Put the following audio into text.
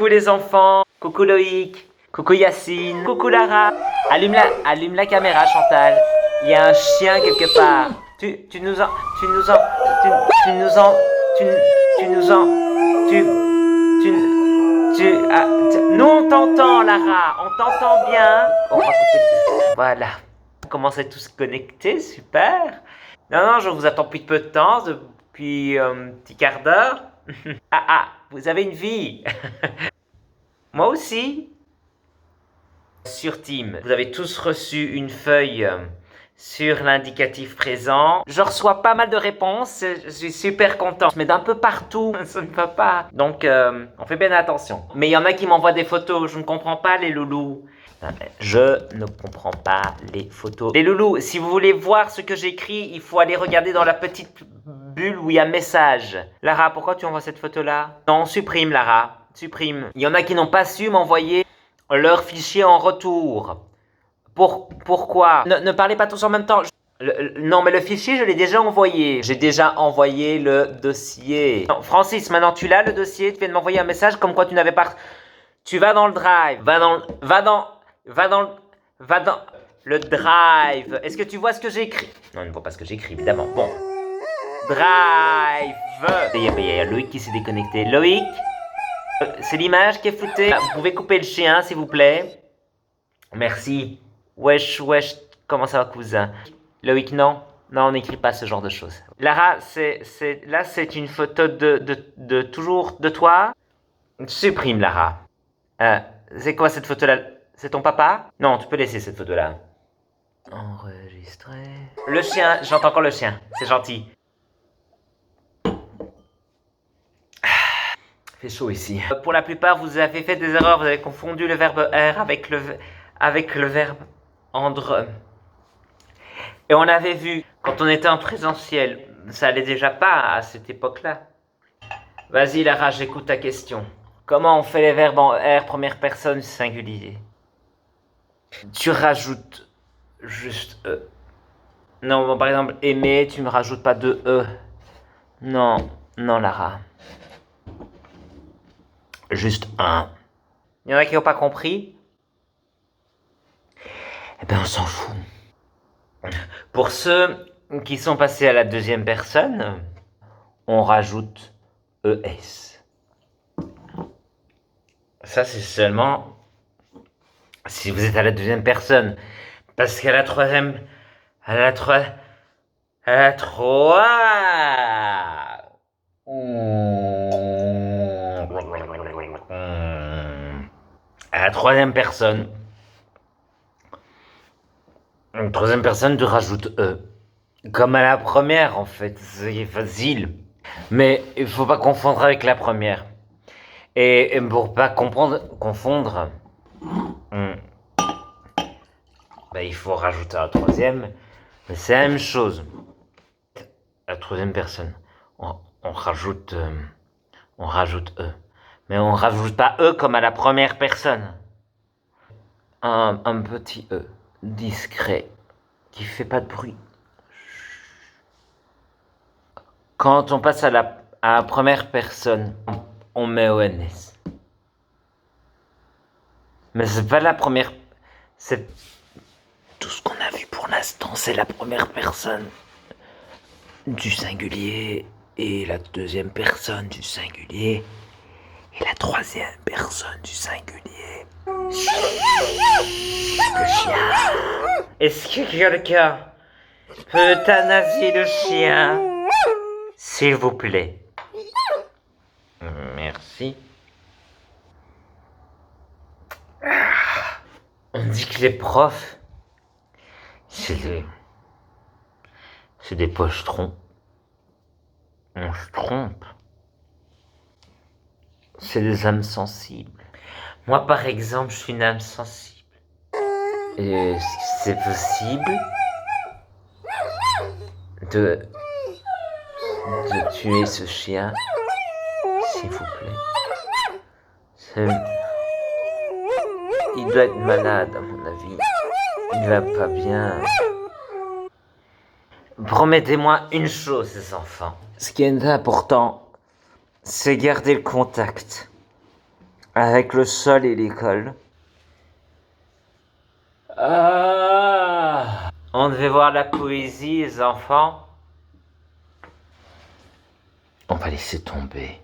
Coucou les enfants. Coucou Loïc. Coucou Yacine. Coucou Lara. Allume la caméra Chantal. Il y a un chien quelque part. Tu nous nous on t'entend Lara, on t'entend bien. On va couper. Voilà. On commence à tous connecter, super. Non, je vous attends depuis peu de temps, depuis un petit quart d'heure. Vous avez une vie. Moi aussi. Sur Team, vous avez tous reçu une feuille sur l'indicatif présent. Je reçois pas mal de réponses, je suis super content. Mais d'un peu partout, ça ne va pas. Donc, on fait bien attention. Mais il y en a qui m'envoient des photos, je ne comprends pas les loulous. Je ne comprends pas les photos. Les loulous, si vous voulez voir ce que j'écris, il faut aller regarder dans la petite bulle où il y a message. Lara, pourquoi tu envoies cette photo-là? Non, supprime Lara, supprime. Il y en a qui n'ont pas su m'envoyer leur fichier en retour. Pourquoi? Ne parlez pas tous en même temps. Non, mais le fichier, je l'ai déjà envoyé. J'ai déjà envoyé le dossier. Non, Francis, maintenant tu l'as le dossier. Tu viens de m'envoyer un message comme quoi tu n'avais pas... Tu vas dans le drive. Va dans le drive. Est-ce que tu vois ce que j'ai écrit? Non, il ne voit pas ce que j'ai écrit, évidemment. Bon. Drive. Il y a Loïc qui s'est déconnecté. Loïc? C'est l'image qui est floutée. Vous pouvez couper le chien, s'il vous plaît. Merci. Wesh, comment ça va, cousin? Loïc, non, on n'écrit pas ce genre de choses. Lara, là, c'est une photo de toujours de toi. Supprime, Lara. C'est quoi cette photo-là? C'est ton papa? Non, tu peux laisser cette photo-là. Enregistrer. Le chien, j'entends encore le chien. C'est gentil. Il fait chaud ici. Pour la plupart, vous avez fait des erreurs. Vous avez confondu le verbe R avec le verbe andre. Et on avait vu, quand on était en présentiel, ça allait déjà pas à cette époque-là. Vas-y Lara, j'écoute ta question. Comment on fait les verbes en R, première personne, singulier? Tu rajoutes juste E. Non, bon, par exemple, aimer, tu me rajoutes pas de E. Non, Lara. Juste un. Il y en a qui n'ont pas compris? Eh ben, on s'en fout. Pour ceux qui sont passés à la deuxième personne, on rajoute ES. Ça, c'est seulement si vous êtes à la deuxième personne. Parce qu'à la troisième... À la troisième personne. Une troisième personne, tu rajoutes E. Comme à la première, en fait. C'est facile. Mais il faut pas confondre avec la première. Et pour pas confondre, il faut rajouter un troisième. Mais c'est la même chose. La troisième personne. On rajoute E. Mais on rajoute pas E comme à la première personne. Un petit E. Discret. Qui fait pas de bruit. Quand on passe à la première personne, on met ONS. Mais c'est pas la première... C'est tout ce qu'on a vu pour l'instant, c'est la première personne du singulier et la deuxième personne du singulier et la troisième personne du singulier. Le chien. Est-ce que quelqu'un peut euthanasier le chien? S'il vous plaît. Merci. On dit que les profs, c'est des pochetrons. On se trompe. C'est des âmes sensibles. Moi, par exemple, je suis une âme sensible. Et c'est possible de tuer ce chien, s'il vous plaît. Il doit être malade, à mon avis. Il va pas bien. Promettez-moi une chose, les enfants. Ce qui est important, c'est garder le contact. Avec le sol et l'école. On devait voir la poésie, les enfants. On va laisser tomber.